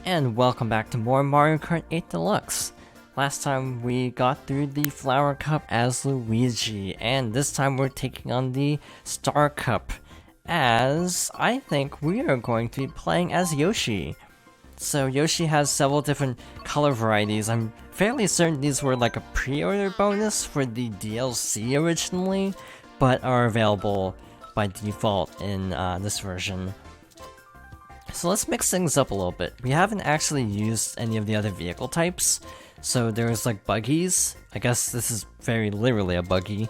And welcome back to more Mario Kart 8 Deluxe. Last time we got through the Flower Cup as Luigi, and this time we're taking on the Star Cup, as I think we are going to be playing as Yoshi. So Yoshi has several different color varieties. I'm fairly certain these were like a pre-order bonus for the DLC originally, but are available by default in this version. So let's mix things up a little bit. We haven't actually used any of the other vehicle types. So there's like buggies. I guess this is very literally a buggy.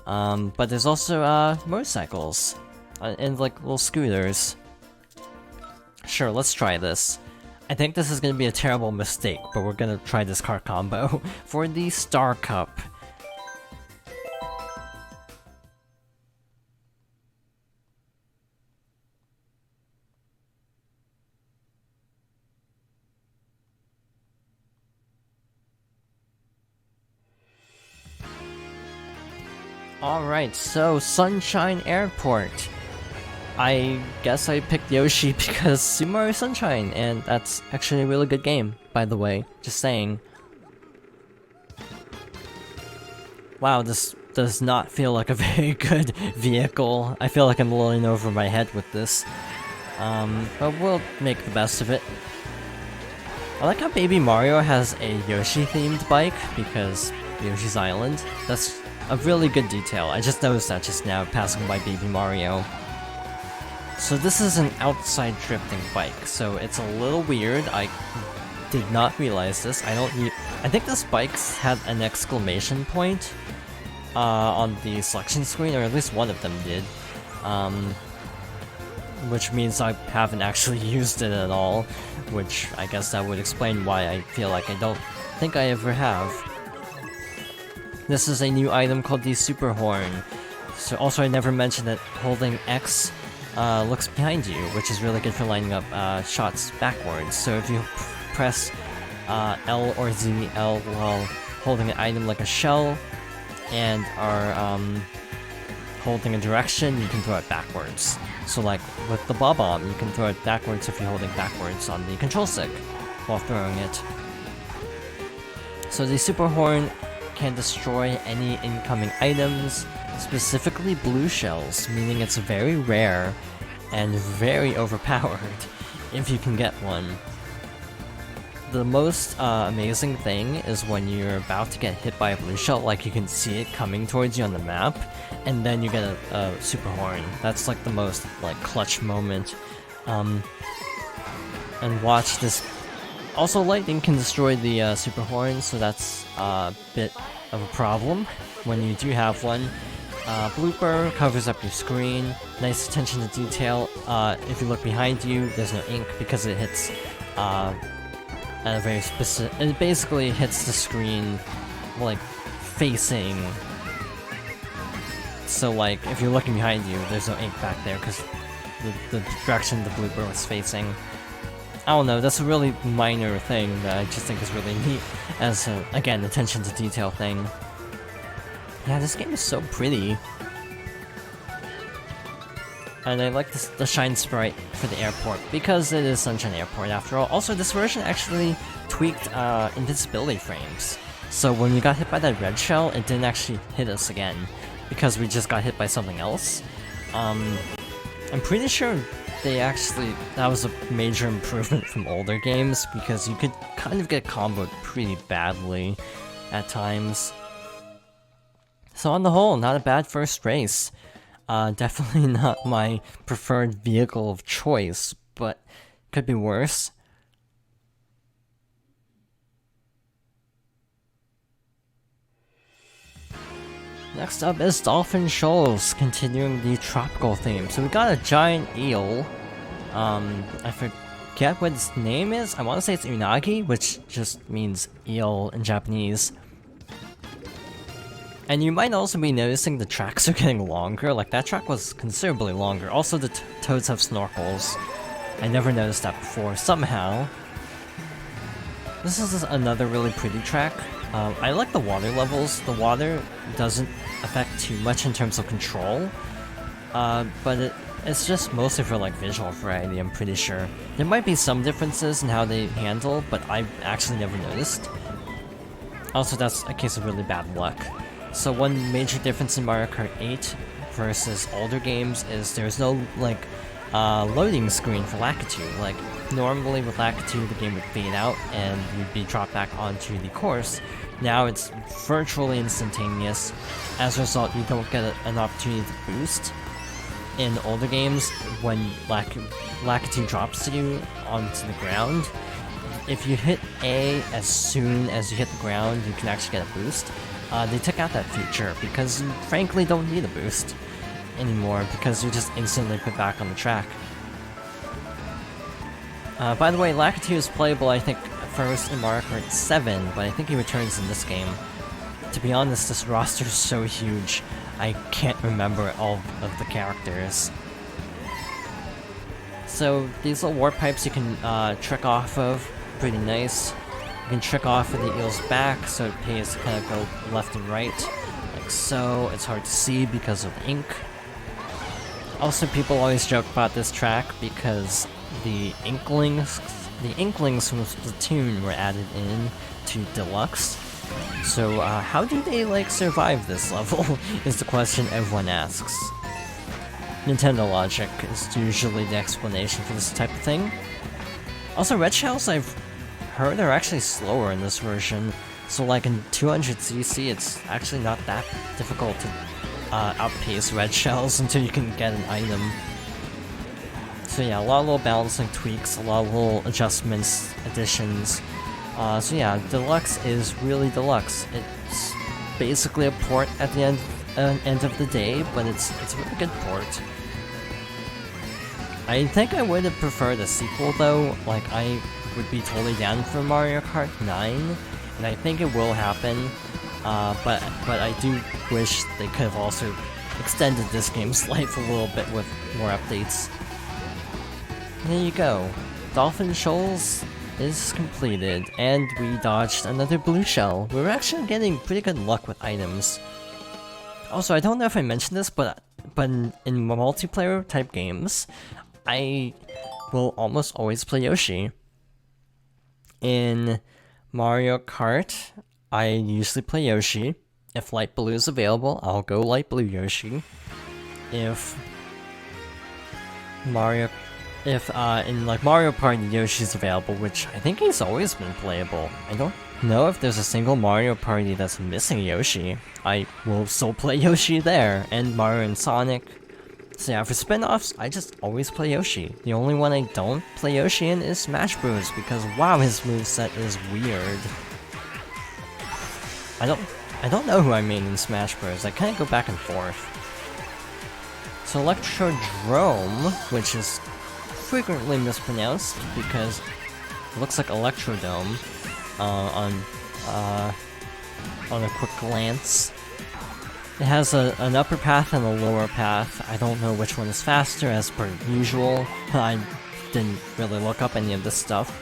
But there's also motorcycles and like little scooters. Sure, let's try this. I think this is going to be a terrible mistake, but we're going to try this car combo for the Star Cup. Alright, so Sunshine Airport. I guess I picked Yoshi because Super Mario Sunshine, and that's actually a really good game, by the way, just saying. Wow, this does not feel like a very good vehicle. I feel like I'm a little over my head with this. But we'll make the best of it. I like how Baby Mario has a Yoshi-themed bike, because Yoshi's Island. That's a really good detail. I just noticed that just now, passing by Baby Mario. So this is an outside drifting bike, so it's a little weird. I did not realize this. I think this bike's had an exclamation point on the selection screen, or at least one of them did. Which means I haven't actually used it at all, which I guess that would explain why I feel like I don't think I ever have. This is a new item called the Super Horn. So also I never mentioned that holding X looks behind you, which is really good for lining up shots backwards. So if you press L or Z, L while holding an item like a shell, and are holding a direction, you can throw it backwards. So like with the Bob-omb, you can throw it backwards if you're holding backwards on the control stick while throwing it. So the Super Horn can destroy any incoming items, specifically blue shells, meaning it's very rare and very overpowered if you can get one. The most amazing thing is when you're about to get hit by a blue shell, like you can see it coming towards you on the map, and then you get a Super Horn. That's like the most like clutch moment. And watch this. Also, lightning can destroy the Super Horn, so that's a bit of a problem when you do have one. Blooper covers up your screen. Nice attention to detail. If you look behind you, there's no ink because it hits at a very specific. It basically hits the screen like facing. So like if you're looking behind you, there's no ink back there because the direction the blooper was facing. I don't know, that's a really minor thing that I just think is really neat as a, again, attention to detail thing. Yeah, this game is so pretty. And I like the shine sprite for the airport, because it is Sunshine Airport after all. Also, this version actually tweaked invincibility frames. So when we got hit by that red shell, it didn't actually hit us again, because we just got hit by something else. I'm pretty sure that was a major improvement from older games, because you could kind of get comboed pretty badly at times. So on the whole, not a bad first race. Definitely not my preferred vehicle of choice, but could be worse. Next up is Dolphin Shoals, continuing the tropical theme. So we got a giant eel. I forget what its name is. I want to say it's Unagi, which just means eel in Japanese. And you might also be noticing the tracks are getting longer. Like, that track was considerably longer. Also, the toads have snorkels. I never noticed that before, somehow. This is another really pretty track. I like the water levels. The water doesn't affect too much in terms of control, but It's just mostly for like visual variety, I'm pretty sure. There might be some differences in how they handle, but I've actually never noticed. Also, that's a case of really bad luck. So one major difference in Mario Kart 8 versus older games is there's no like loading screen for Lakitu. Like normally with Lakitu the game would fade out and you'd be dropped back onto the course. Now it's virtually instantaneous. As a result, you don't get an opportunity to boost. In older games, when Lakitu drops you onto the ground, if you hit A as soon as you hit the ground, you can actually get a boost. They took out that feature because you frankly don't need a boost anymore because you're just instantly put back on the track. By the way, Lakitu is playable, I think, first in Mario Kart 7, but I think he returns in this game. To be honest, this roster is so huge, I can't remember all of the characters. So these little warp pipes you can trick off of, pretty nice. You can trick off of the eel's back, so it pays to kind of go left and right, like so. It's hard to see because of ink. Also, people always joke about this track because the Inklings from Splatoon were added in to Deluxe. So, how do they, like, survive this level, is the question everyone asks. Nintendo logic is usually the explanation for this type of thing. Also, red shells, I've heard, are actually slower in this version. So, like, in 200cc, it's actually not that difficult to outpace red shells until you can get an item. So yeah, a lot of little balancing tweaks, a lot of little adjustments, additions. So yeah, Deluxe is really Deluxe. It's basically a port at the end of the day, but it's a really good port. I think I would have preferred a sequel though. Like, I would be totally down for Mario Kart 9, and I think it will happen. But I do wish they could have also extended this game's life a little bit with more updates. There you go. Dolphin Shoals is completed, and we dodged another blue shell. We were actually getting pretty good luck with items. Also, I don't know if I mentioned this, but in multiplayer type games, I will almost always play Yoshi. In Mario Kart, I usually play Yoshi. If Light Blue is available, I'll go Light Blue Yoshi. If in like Mario Party Yoshi's available, which I think he's always been playable. I don't know if there's a single Mario Party that's missing Yoshi. I will still play Yoshi there, and Mario and Sonic. So yeah, for spin-offs, I just always play Yoshi. The only one I don't play Yoshi in is Smash Bros, because wow, his moveset is weird. I don't know who I main in Smash Bros. I kinda go back and forth. So Electrodrome, which is frequently mispronounced because it looks like Electrodome on a quick glance. It has an upper path and a lower path. I don't know which one is faster, as per usual. I didn't really look up any of this stuff.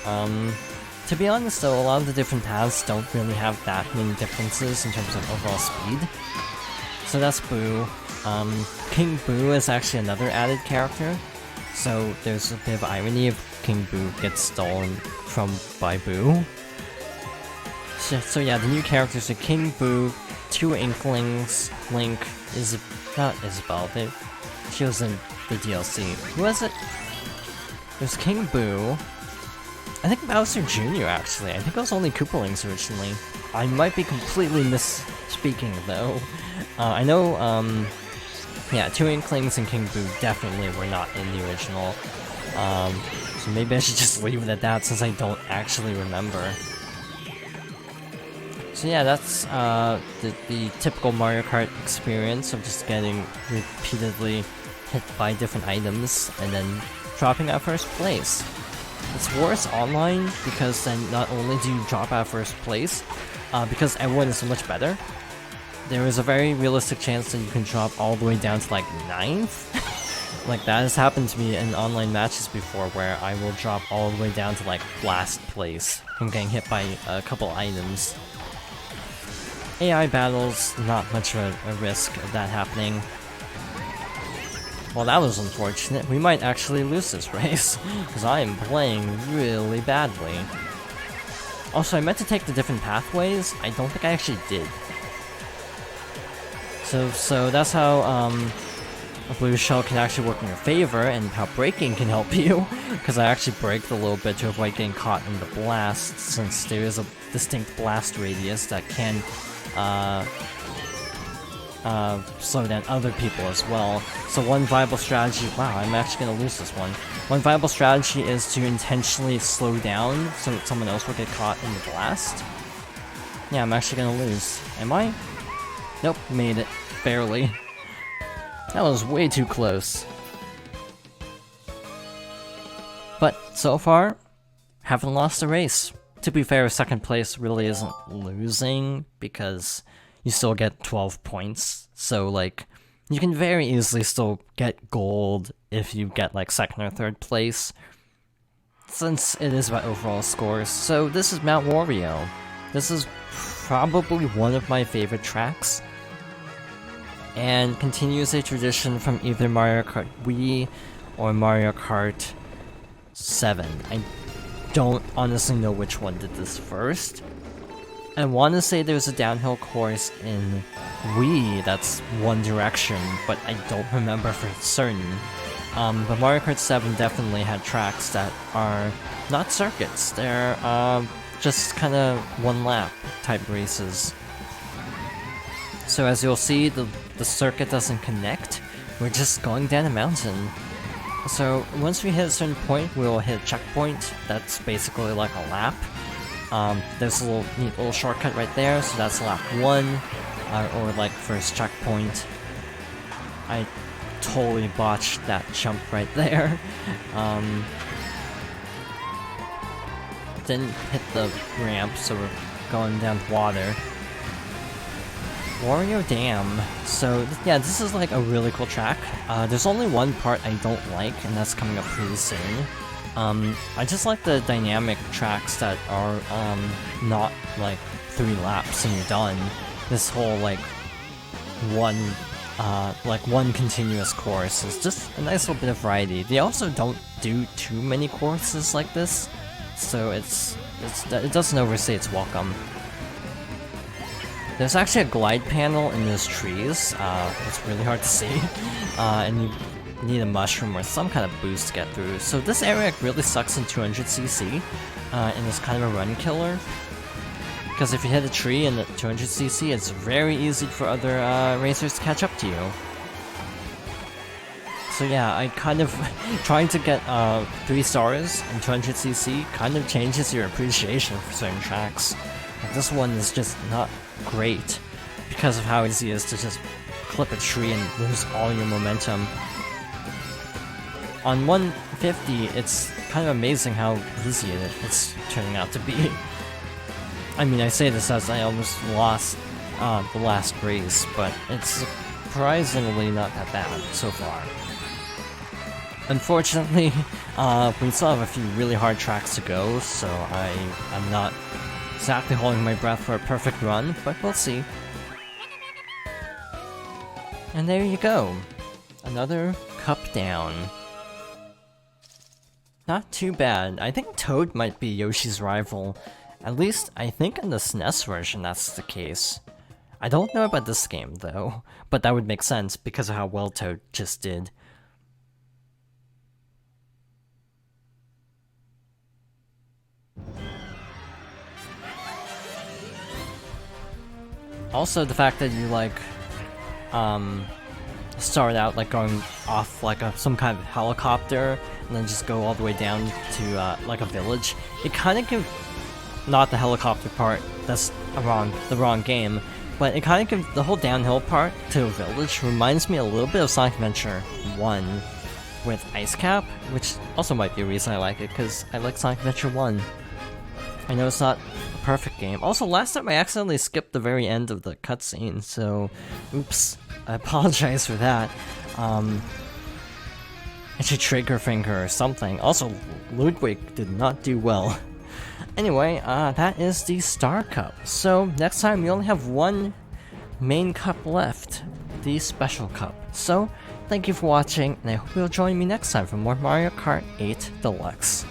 To be honest though, a lot of the different paths don't really have that many differences in terms of overall speed. So that's Boo. King Boo is actually another added character. So there's a bit of irony if King Boo gets stolen by Boo. So yeah, the new characters are King Boo, two Inklings, Link, not Isabelle, she was in the DLC. Who was it? There's King Boo. I think Bowser Jr. actually. I think it was only Koopalings originally. I might be completely misspeaking though. I know, yeah, two Inklings and King Boo definitely were not in the original. So maybe I should just leave it at that since I don't actually remember. So yeah, that's the typical Mario Kart experience of just getting repeatedly hit by different items and then dropping out first place. It's worse online because then not only do you drop out first place, because everyone is so much better, there is a very realistic chance that you can drop all the way down to like 9th. Like that has happened to me in online matches before where I will drop all the way down to like last place from getting hit by a couple items. AI battles, not much of a risk of that happening. Well, that was unfortunate. We might actually lose this race, because I am playing really badly. Also, I meant to take the different pathways. I don't think I actually did. So that's how a blue shell can actually work in your favor, and how braking can help you. Because I actually braked a little bit to avoid getting caught in the blast, since there is a distinct blast radius that can slow down other people as well. So one viable strategy— wow, I'm actually gonna lose this one. One viable strategy is to intentionally slow down so that someone else will get caught in the blast. Yeah, I'm actually gonna lose. Am I? Nope, made it. Barely. That was way too close. But so far, haven't lost a race. To be fair, second place really isn't losing, because you still get 12 points, so like, you can very easily still get gold if you get like second or third place, since it is about overall scores. So this is Mount Wario. This is probably one of my favorite tracks, and continues a tradition from either Mario Kart Wii or Mario Kart 7. I don't honestly know which one did this first. I want to say there's a downhill course in Wii that's One Direction, but I don't remember for certain. But Mario Kart 7 definitely had tracks that are not circuits. They're just kind of one lap type races. So as you'll see, the circuit doesn't connect. We're just going down a mountain. So once we hit a certain point, we'll hit a checkpoint that's basically like a lap. There's a neat little shortcut right there, so that's lap 1, or like first checkpoint. I totally botched that jump right there. Didn't hit the ramp, so we're going down water. Wario Dam. So yeah, this is like a really cool track. There's only one part I don't like, and that's coming up pretty soon. I just like the dynamic tracks that are not like 3 laps and you're done. This whole like one continuous course is just a nice little bit of variety. They also don't do too many courses like this, so it doesn't overstay its welcome. There's actually a glide panel in those trees. It's really hard to see, and you need a mushroom or some kind of boost to get through. So this area really sucks in 200cc, and is kind of a run killer. Because if you hit a tree in the 200cc, it's very easy for other racers to catch up to you. So yeah, I kind of trying to get 3 stars in 200cc kind of changes your appreciation for certain tracks. Like this one is just not great because of how easy it is to just clip a tree and lose all your momentum. On 150, it's kind of amazing how easy it's turning out to be. I mean, I say this as I almost lost the last race, but it's surprisingly not that bad so far. Unfortunately, we still have a few really hard tracks to go, so I'm not exactly holding my breath for a perfect run, but we'll see. And there you go. Another cup down. Not too bad. I think Toad might be Yoshi's rival. At least, I think in the SNES version that's the case. I don't know about this game, though, but that would make sense because of how well Toad just did. Also, the fact that you, like, start out, like, going off, like, some kind of helicopter, and then just go all the way down to, like, a village, it kind of gives... Not the helicopter part, that's the wrong game, but it kind of gives the whole downhill part to a village reminds me a little bit of Sonic Adventure 1 with Ice Cap, which also might be a reason I like it, because I like Sonic Adventure 1. I know it's not a perfect game. Also, last time I accidentally skipped the very end of the cutscene, so oops, I apologize for that. I should trigger finger or something. Also, Ludwig did not do well. Anyway, that is the Star Cup. So, next time we only have one main cup left, the Special Cup. So, Thank you for watching, and I hope you'll join me next time for more Mario Kart 8 Deluxe.